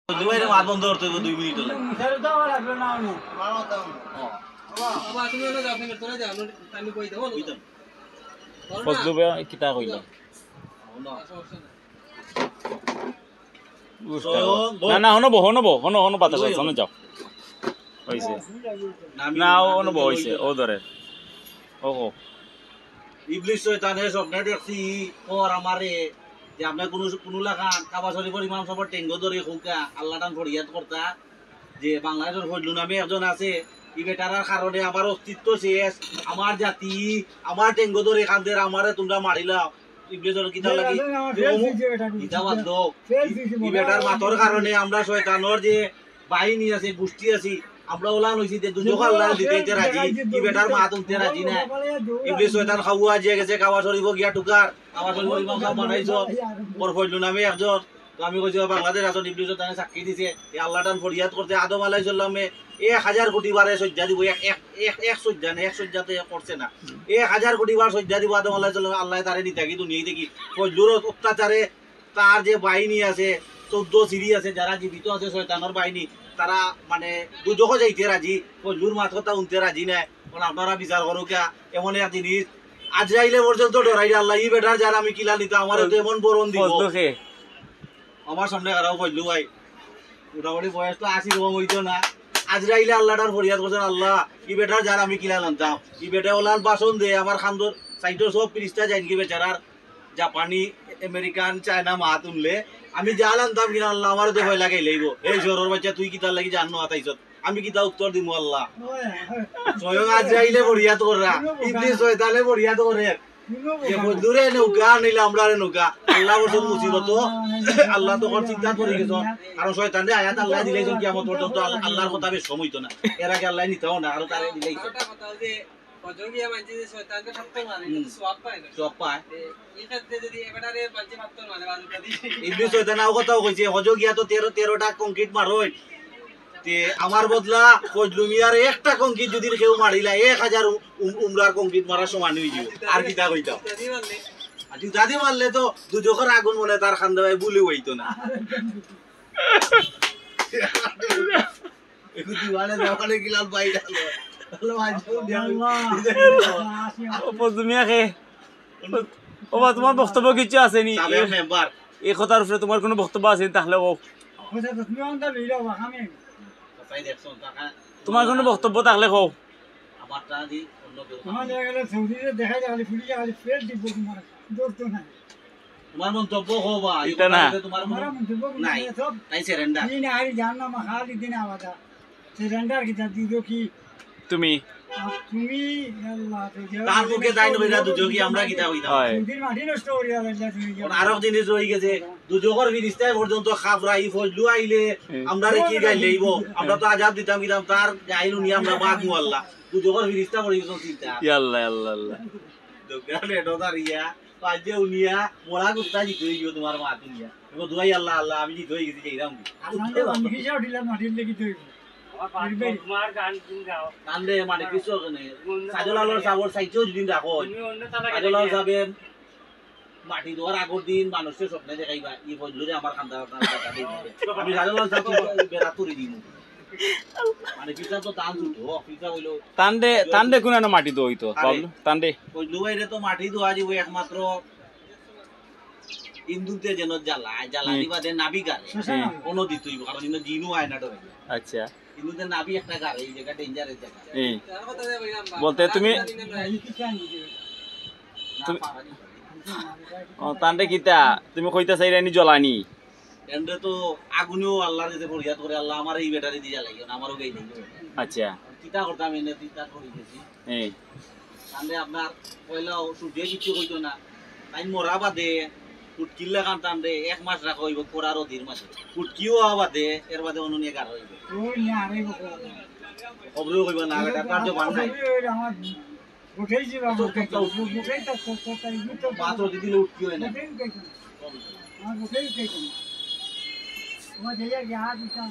দুবাইরে মাত বন্ধ করতে 2 মিনিট লাগে মিটারে দাও লাগবে না আমি মারো দাও বাবা তুমি না যাও তুমি তোরা যাও আমি কই দেব কইতাম ফজলুবে কিতা কইলা না না হনো বাতাস আছে হনো যাও হইছে না হনো হইছে ও ধরে ও ইবলিস শয়তানে স্বপ্নে দেখছি ওর আমারে যে আমরা কোন লাখান কাবা শরীফের ইমাম সাহেব টেঙ্গ ধরে খুকা আল্লাহ টান ফরিয়াদ করতা যে বাংলাদেশের ফজলু নামে একজন আছে ই বেটারার কারণে আমার অস্তিত্ব শেষ আমার জাতি আমার টেঙ্গ ধরে খানদের আমারে তোমরা মারিলাও ইবলিসের কিতা লাগি কিতা বাদ দাও ই বেটার মাতর কারণে আমরা শয়তানের যে বাহিনী আছে গোষ্ঠী আছে আমরা ওলা লইছি যে দুজক আল্লাহ দিতে রাজি ই বেটার মা তুলতে রাজি না ইবলিস শয়তান খাওয়া যে গেছে কাবা শরীফ গিয়া টুকার কাবা শরীফ ইমাম সাহেব বানাইছো ওর ফজলু নামে একজন তো আমি কইছি বাংলাদেশ আসন ইবলিস শয়তানে সাক্ষী দিছে এই আল্লাহ টান ফরিয়াদ করতে আদম আলাইহিস সালামে 1000 কোটি বারে সজ্জা দিব এক সজ্জা না এক সজ্জাতে করছে না 1000 কোটি বার সজ্জা দিব আদম আলাইহিস সালাম আল্লাহ তারে নিতাকি দুনিয়ায় দেখি ফজলুর অত্যাচারে তার যে বাহিনী আছে 14 সিরি আছে যারা জীবিত আছে শয়তানের বাহিনী তারা মানে দুজক যাইতে রাজি ফজলুর মাত কথা উনতে রাজি না কোন আপনারা বিচার করো কে এমন এক জিনিস আজরাইলে পর্যন্ত ডরাই আল্লাহ ই বেটার যারা আমি কিলা নিতা আমার তো এমন বরণ দিব ফজলুকে আমার সামনে কারাও ফজলু ভাই মোটামুটি বয়স তো 80 কম হইতো না আজরাইলে আল্লাহটার ফরিয়াদ করছেন আল্লাহ ই বেটার যারা আমি কিলা আনতাম ই বেটা ওলান বাসন দে আমার খান্দর সাইডর সব পিরিস্তা যাইন কি বেচারার জাপানি আমেরিকান চায়না মাত উনলে আমি জাল আনতাম কিনা আল্লাহ আমার তো ভয় লাগাই লাইব এই জোরের বাচ্চা তুই কিতার লাগি জানো আতাইছত আমি কিতা উত্তর দিমু আল্লাহ স্বয়ং আজরাইলে ফরিয়াদ কররা ইবলিস শয়তানে ফরিয়াদ করে যে দূরে নৌকা নিলে আমরা নৌকা আল্লাহ বছর মুসিবত আল্লাহ তো চিন্তা করে গেছ কারণ শয়তানে আয়াত আল্লাহ দিলাইছেন কিয়ামত পর্যন্ত আল্লাহর কথা বেশ সময় তো না এর আগে আল্লাহ নিতাও না আর তারে দিলাইছে কথা যে কজগিয়া মানছে যে শয়তানকে সত্য মানে কিন্তু সওয়াব পায় না সব পায় এই ক্ষেত্রে যদি এবারে মানছে মাত্র মানে বাজুটা দি ইবলিস শয়তানাও কথাও কইছে হজগিয়া তো 13টা কংক্রিট মারোই তে আমার বদলা ফজলু মিয়ার একটা কংক্রিট যদি কেউ মারিলা 1000 উমরার কংক্রিট মারার সমান হই যাব আর কিটা কইতাম যদি মানে আর দাদি মারলে তো দুজকের আগুন মনে তার খান্দা ভাই বুলি হইতো না একটু দিওয়ালে দোকানে গিলাল বাইরে হলো ফজলুমিয়াকে ও বা তোমার বক্তব্য কিছু আছে নি সাবেক মেম্বার এই কথার উপরে তোমার কোনো বক্তব্য আছে তাহলে ও ওটা তো তুমি অন্তর লইরা আমি তাই দেখছো টাকা তোমার কোনো বক্তব্য থাকলে কও আমারটা দি অন্য কেউ তোমার জায়গায় সৌদিতে দেখাই খালি ফুলিয়ে খালি ফেল দিব তোমার দৌড়তো না তোমার মন্তব্য হবা এটা না। তোমার আমরা মন্তব্য নাই সব তাই সেরেন্ডার দিন আই জানো মা খালি দিন আওয়াজা সিলিন্ডার কি দিও কি তুমি তুমি আল্লাহ তার মুখে দাইন হইরা দুজকি আমরা কিটা হইতাম হয় দিন মাটি নষ্ট করিয়া লাগলা তুমি আরো জিনিস রয়ে গেছে দুজকর ফিরিস্তায় পর্যন্ত খাবরাই ফজলু আইলে আমরা রে কি গাই লইব আমরা তো আজাব দিতাম কিতাম তার আইলু নি আমরা বাগমু আল্লাহ দুজকর ফিরিস্তা পড়ে গেছে চিন্তা আল্লাহ আল্লাহ আল্লাহ দোকানে ডদারিয়া পাজে উনিয়া মোরা গুত্তা জিত হই গিয়ে তোমার মা তুলিয়া এগো দুয়াই আল্লাহ আল্লাহ আমি জিত হই গেছি এইরাম আমি কি যাও দিলা মাটির লাগি তুই তোমার গান তুমি গাও কান্দে মানে কিছু কেনে সাজলালর সাবর সাইচো দিন রাখো সাজলাল সাবে মাটি দোয়ার আগর দিন মানুষের স্বপ্নে দেখাইবা ই ফজলুরে আমার খান্দা টাকা দিই আমি সাজলাল সাবি বেরা তুরি দিমু মানে পিছা তো দান ছুটো পিছা হইলো তান্ডে কোন মাটি তো হইতো বাবলু তান্ডে ফজলু বাইরে তো মাটি দোয়া দিব একমাত্র হিন্দুতে যেন জ্বালানি বাদে নাবি গারে কোনো দিত হইব কারণ ইনো জিনু আয় না ডরে আচ্ছা হিন্দুতে নাবি একটা গারে এই জায়গা ডেঞ্জারের জায়গা এই তার কথা যে বললাম বলতে তুমি ও তান্ডে কিতা তুমি কইতা চাইরানি জ্বলানি এন্ডে তো আগুনেও আল্লাহর কাছে ফরিয়াদ করে আল্লাহ আমার এই ব্যাটারি দিয়া লাগিও না আমারও গাই নাই আচ্ছা চিন্তা করতাম এনে চিন্তা করে গেছি এই তাহলে আপনার পয়লা সূর্য কিছু হইতো না তাই মরা বাদে ফুটকিল্লা কান টানলে 1 মাস রাখা হইব পড়ারও 1.5 মাস ফুটকিও বাদে এর বাদে অনুনিয়ে গার হইব ওই না আরে বকরা খবরও হইব না এটা কার্য বান নাই আমার উঠেই যাবা উঠেই তো তাই তো মাত্র দিলে উঠকি হয় না আমার উঠেই তো তোমার জায়গা গিয়া দিতা